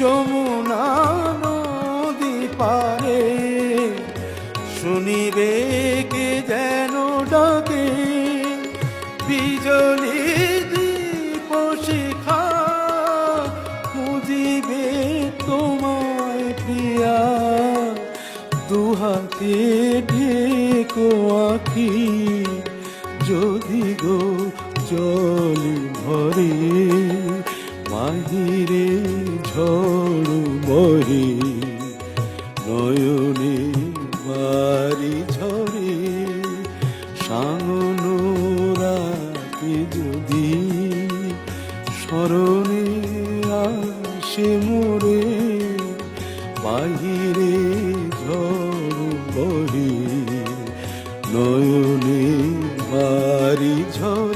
যমুনা নদী পারে শুনিবে কে যেন ডাকে বিজলি দীপ শিখা খুঁজিবে তোমায় প্রিয়া দুহাতে ঢেকো আঁখি যদি গো জল ভরে মাহিরে ঝড় বহে নয়নে বাড়ি ঝরে সাঙ্গনো রাতে যদি স্মরণে আসে মোরে বাহিরে ঝড় বহে নয়নে বাড়ি ঝরে